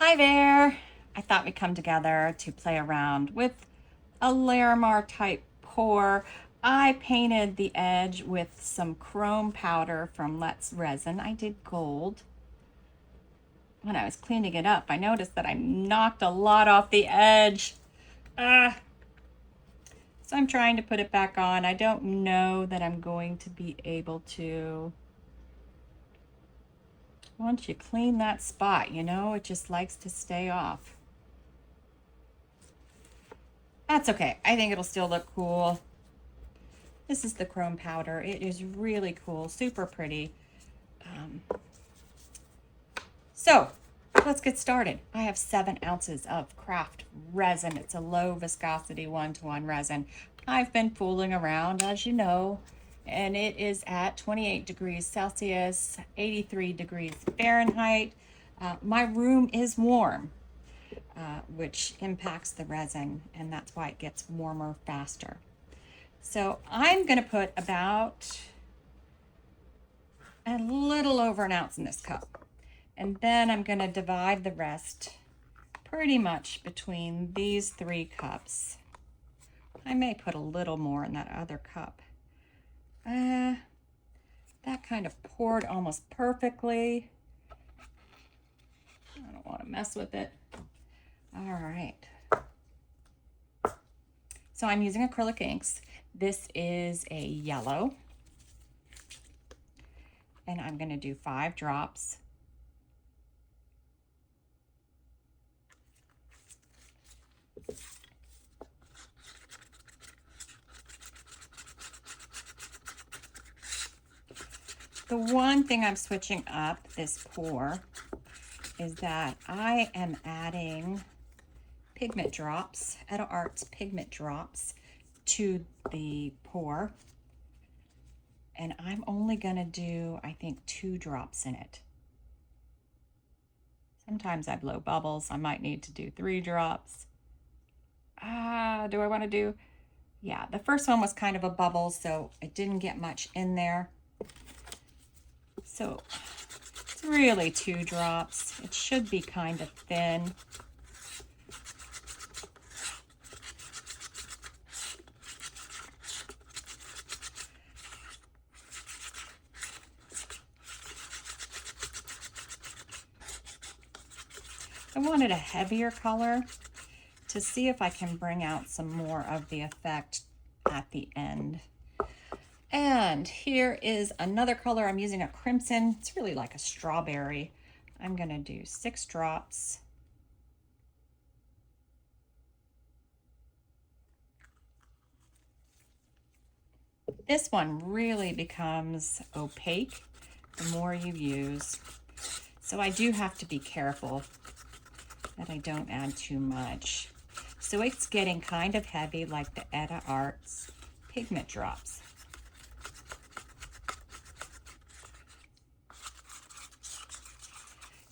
Hi there! I thought we'd come together to play around with a Larimar type pour. I painted the edge with some chrome powder from Let's Resin. I did gold. When I was cleaning it up, I noticed that I knocked a lot off the edge. So I'm trying to put it back on. I don't know that I'm going to be able to. Once you clean that spot, you know, it just likes to stay off. That's okay. I think it'll still look cool. This is the chrome powder. It is really cool, super pretty. So let's get started. I have 7 ounces of Craft Resin. It's a low viscosity 1-to-1 resin. I've been fooling around, as you know, and it is at 28 degrees Celsius, 83 degrees Fahrenheit. My room is warm, which impacts the resin, and that's why it gets warmer faster. So I'm going to put about a little over 1 ounce in this cup. And then I'm going to divide the rest pretty much between these 3 cups. I may put a little more in that other cup. That kind of poured almost perfectly. I don't want to mess with it. All right. So I'm using acrylic inks. This is a yellow. And I'm going to do 5 drops. The one thing I'm switching up this pour is that I am adding pigment drops, Art's pigment drops to the pour. And I'm only gonna do, I think, 2 drops in it. Sometimes I blow bubbles. I might need to do 3 drops. Do I wanna do? Yeah, the first one was kind of a bubble, so it didn't get much in there. So it's really 2 drops. It should be kind of thin. I wanted a heavier color to see if I can bring out some more of the effect at the end. And here is another color. I'm using a crimson. It's really like a strawberry. I'm gonna do 6 drops. This one really becomes opaque the more you use. So I do have to be careful that I don't add too much. So it's getting kind of heavy like the Art's pigment drops.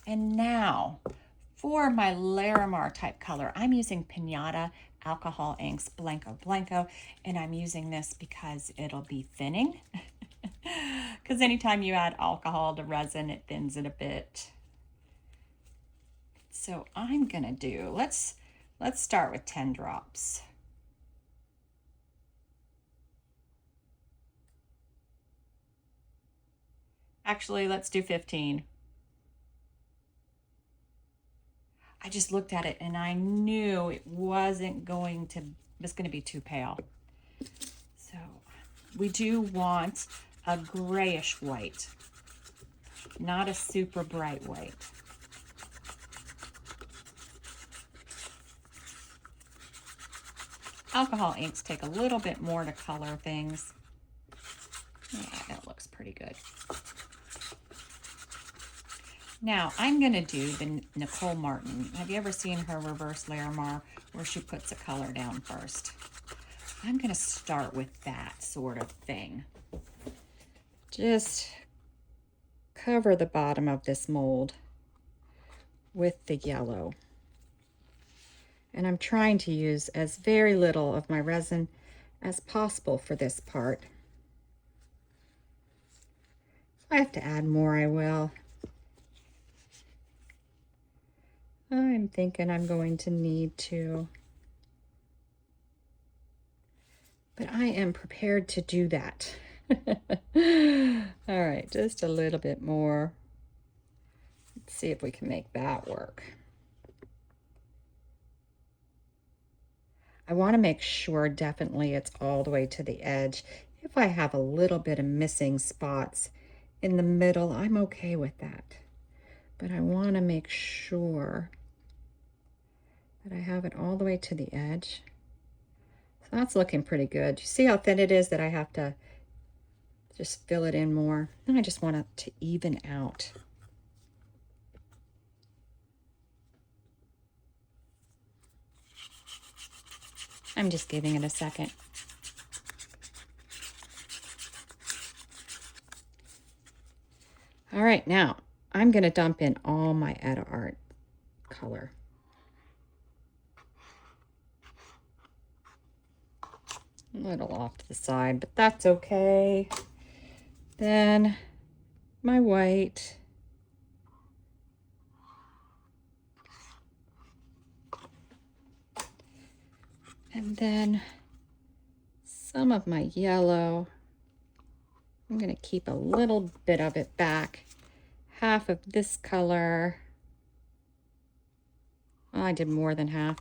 And now for my Larimar type color, I'm using Pinata Alcohol Inks Blanco Blanco, and I'm using this because it'll be thinning. Because anytime you add alcohol to resin, it thins it a bit. So I'm gonna do, let's start with 10 drops. Actually, let's do 15. I just looked at it and I knew it wasn't going to, it's going to be too pale. So we do want a grayish white, not a super bright white. Alcohol inks take a little bit more to color things. Yeah, that looks pretty good. Now, I'm going to do the Nicole Martin. Have you ever seen her reverse Larimar where she puts a color down first? I'm going to start with that sort of thing. Just cover the bottom of this mold with the yellow. And I'm trying to use as very little of my resin as possible for this part. If I have to add more, I will. I'm thinking I'm going to need to, but I am prepared to do that. All right, just a little bit more. Let's see if we can make that work. I want to make sure definitely it's all the way to the edge. If I have a little bit of missing spots in the middle, I'm okay with that. But I want to make sure that I have it all the way to the edge. So that's looking pretty good. You see how thin it is that I have to just fill it in more? And I just want it to even out. I'm just giving it a second. All right, now I'm going to dump in all my Art color. A little off to the side, but that's okay. Then my white. And then some of my yellow. I'm going to keep a little bit of it back. Half of this color. Well, I did more than half.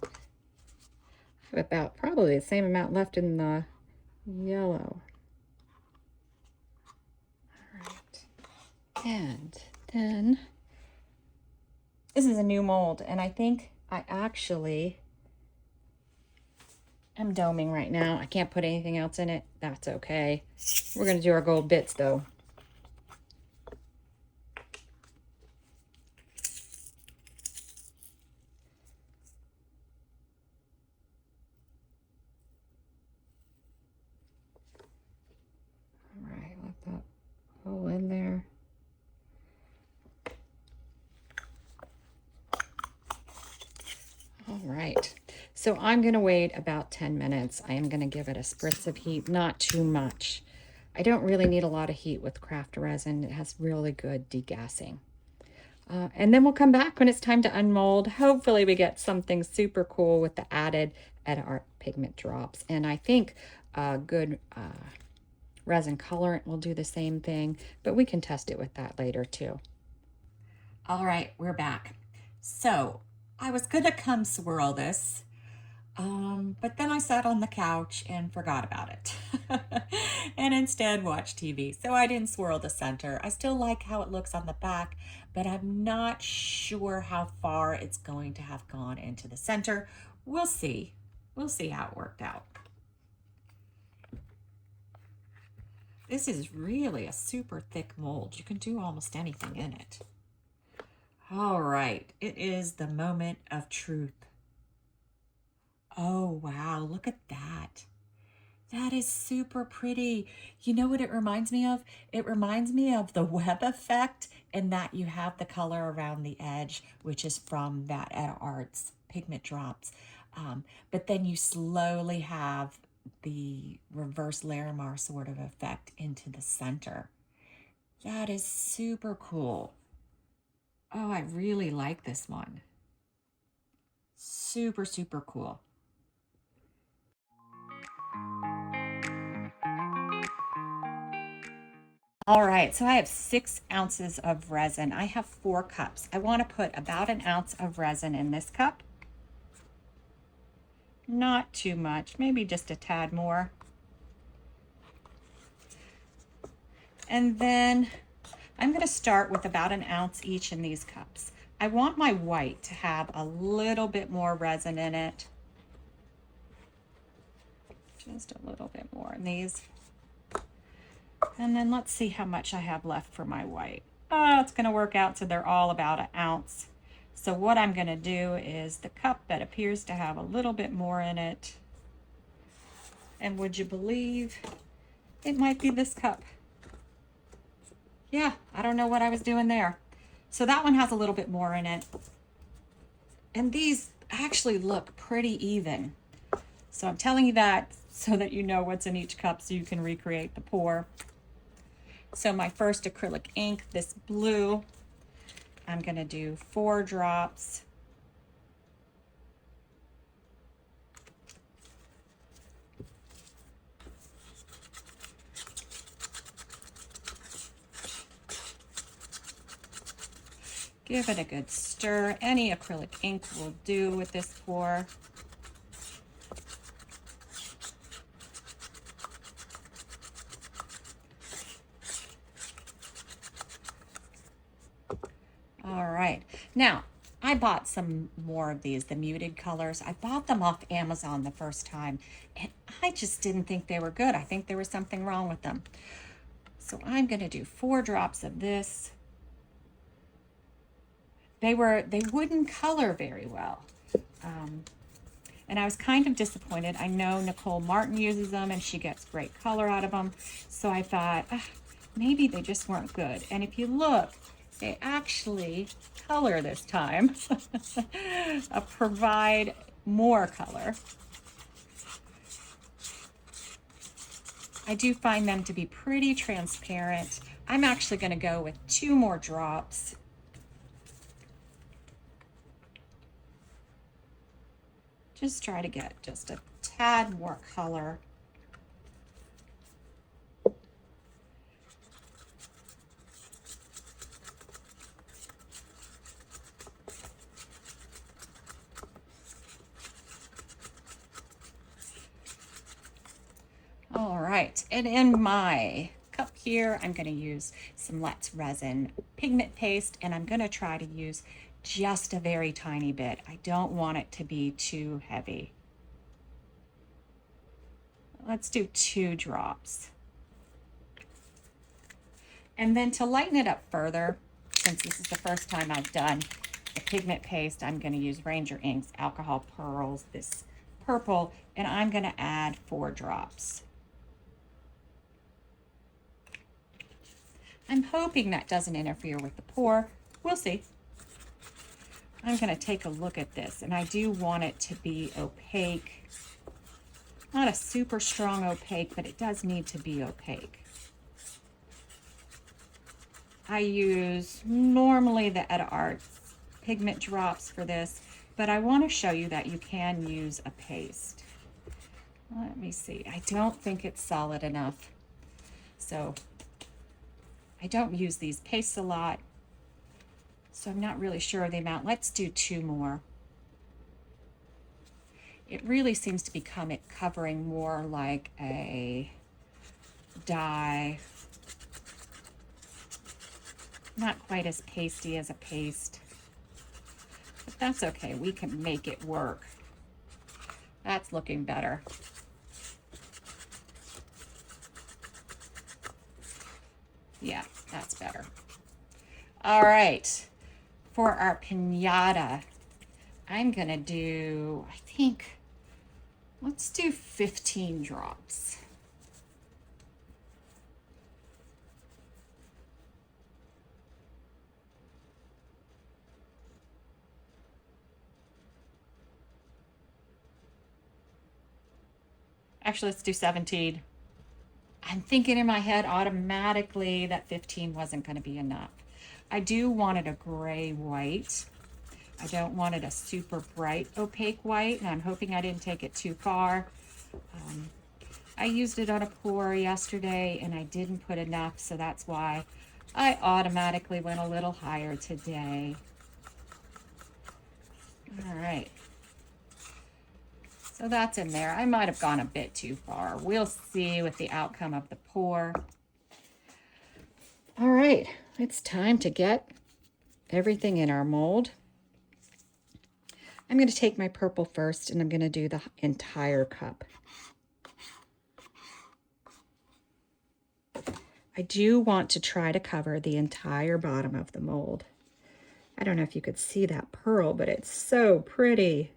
I have about probably the same amount left in the yellow. All right. And then this is a new mold, and I think I actually am doming right now. I can't put anything else in it. That's okay. We're going to do our gold bits though. All right, let that go in there. All right. So I'm going to wait about 10 minutes. I am going to give it a spritz of heat, not too much. I don't really need a lot of heat with Craft Resin. It has really good degassing. And then we'll come back when it's time to unmold. Hopefully we get something super cool with the added Art pigment drops. And I think good resin colorant will do the same thing, but we can test it with that later too. All right, we're back. So I was gonna come swirl this, but then I sat on the couch and forgot about it and instead watched TV. So I didn't swirl the center. I still like how it looks on the back, but I'm not sure how far it's going to have gone into the center. We'll see. We'll see how it worked out. This is really a super thick mold. You can do almost anything in it. All right, it is the moment of truth. Oh, wow, look at that. That is super pretty. You know what it reminds me of? It reminds me of the web effect, in that you have the color around the edge, which is from that Art's pigment drops. But then you slowly have the reverse Larimar sort of effect into the center. That is super cool. Oh, I really like this one. Super, super cool. All right, so I have 6 ounces of resin. I have 4 cups. I want to put about an ounce of resin in this cup. Not too much, maybe just a tad more. And then I'm going to start with about an ounce each in these cups. I want my white to have a little bit more resin in it. Just a little bit more in these. And then let's see how much I have left for my white. Oh, it's going to work out so they're all about an ounce. So what I'm going to do is the cup that appears to have a little bit more in it. And would you believe it might be this cup? Yeah, I don't know what I was doing there. So that one has a little bit more in it. And these actually look pretty even. So I'm telling you that so that you know what's in each cup so you can recreate the pour. So my first acrylic ink, this blue, I'm going to do 4 drops Give it a good stir. Any acrylic ink will do with this pour. All right, now I bought some more of these, the muted colors. I bought them off Amazon the first time, and I just didn't think they were good. I think there was something wrong with them. So I'm gonna do 4 drops of this. They wouldn't color very well. And I was kind of disappointed. I know Nicole Martin uses them and she gets great color out of them. So I thought, maybe they just weren't good. And if you look, they actually color this time, provide more color. I do find them to be pretty transparent. I'm actually going to go with 2 more drops. Just try to get just a tad more color. All right, and in my cup here, I'm going to use some Let's Resin pigment paste, and I'm going to try to use just a very tiny bit. I don't want it to be too heavy. Let's do 2 drops. And then to lighten it up further, since this is the first time I've done the pigment paste, I'm going to use Ranger Inks Alcohol Pearls, this purple, and I'm going to add 4 drops. I'm hoping that doesn't interfere with the pour. We'll see. I'm going to take a look at this, and I do want it to be opaque. Not a super strong opaque, but it does need to be opaque. I use normally the Art pigment drops for this, but I want to show you that you can use a paste. Let me see. I don't think it's solid enough. So I don't use these pastes a lot, so I'm not really sure of the amount. Let's do 2 more. It really seems to be covering more like a dye. Not quite as pasty as a paste, but that's okay. We can make it work. That's looking better. Yeah, that's better. All right, for our piñata, I'm gonna do, I think, let's do 15 drops. Actually, let's do 17. I'm thinking in my head automatically that 15 wasn't going to be enough. I do want it a gray white. I don't want it a super bright opaque white, and I'm hoping I didn't take it too far. I used it on a pour yesterday and I didn't put enough, so that's why I automatically went a little higher today. All right. So that's in there. I might have gone a bit too far. We'll see with the outcome of the pour. All right, it's time to get everything in our mold. I'm going to take my purple first, and I'm going to do the entire cup. I do want to try to cover the entire bottom of the mold. I don't know if you could see that pearl, but it's so pretty.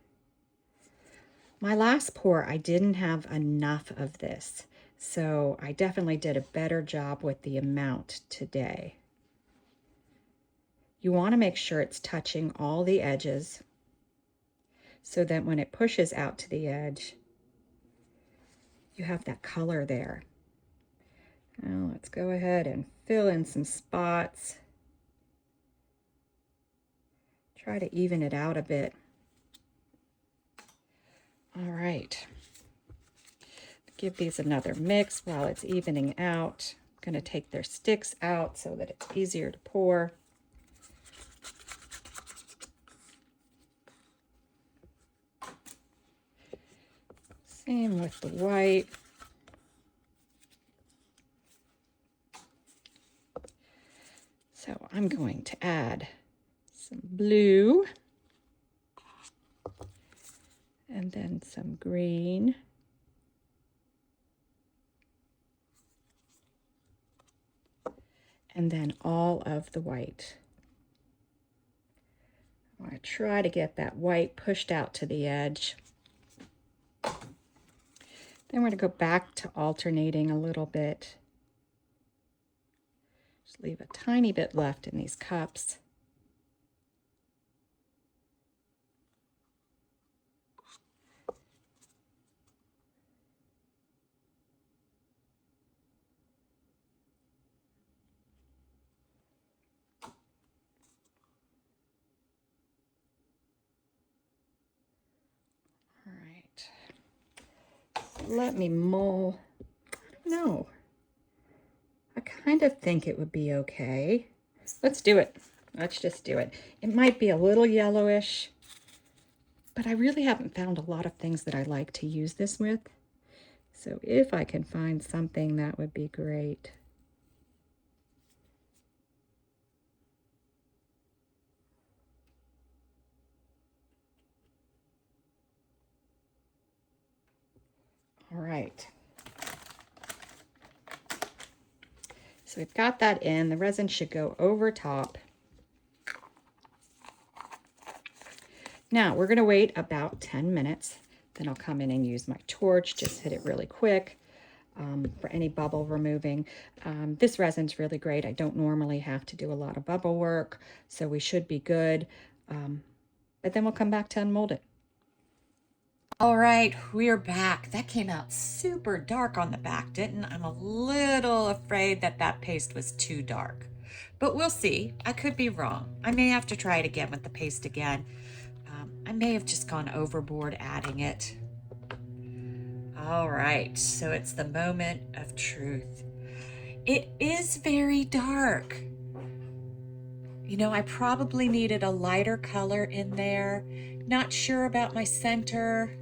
My last pour, I didn't have enough of this, so I definitely did a better job with the amount today. You want to make sure it's touching all the edges so that when it pushes out to the edge, you have that color there. Now let's go ahead and fill in some spots. Try to even it out a bit. All right, give these another mix while it's evening out. I'm going to take their sticks out so that it's easier to pour. Same with the white. So I'm going to add some blue and then some green. And then all of the white. I want to try to get that white pushed out to the edge. Then we're going to go back to alternating a little bit. Just leave a tiny bit left in these cups. All right. So let me mull. No. I kind of think it would be okay. Let's do it. Let's just do it. It might be a little yellowish, but I really haven't found a lot of things that I like to use this with. So if I can find something, that would be great. All right. So we've got that in. The resin should go over top. Now we're going to wait about 10 minutes. Then I'll come in and use my torch, just hit it really quick for any bubble removing. This resin's really great. I don't normally have to do a lot of bubble work, so we should be good. But then we'll come back to unmold it. All right, we're back. That came out super dark on the back, didn't? I'm a little afraid that that paste was too dark, but we'll see. I could be wrong. I may have to try it again with the paste again. I may have just gone overboard adding it. All right, so it's the moment of truth. It is very dark. You know, I probably needed a lighter color in there. Not sure about my center,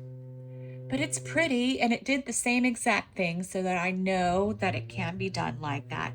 but it's pretty and it did the same exact thing so that I know that it can be done like that.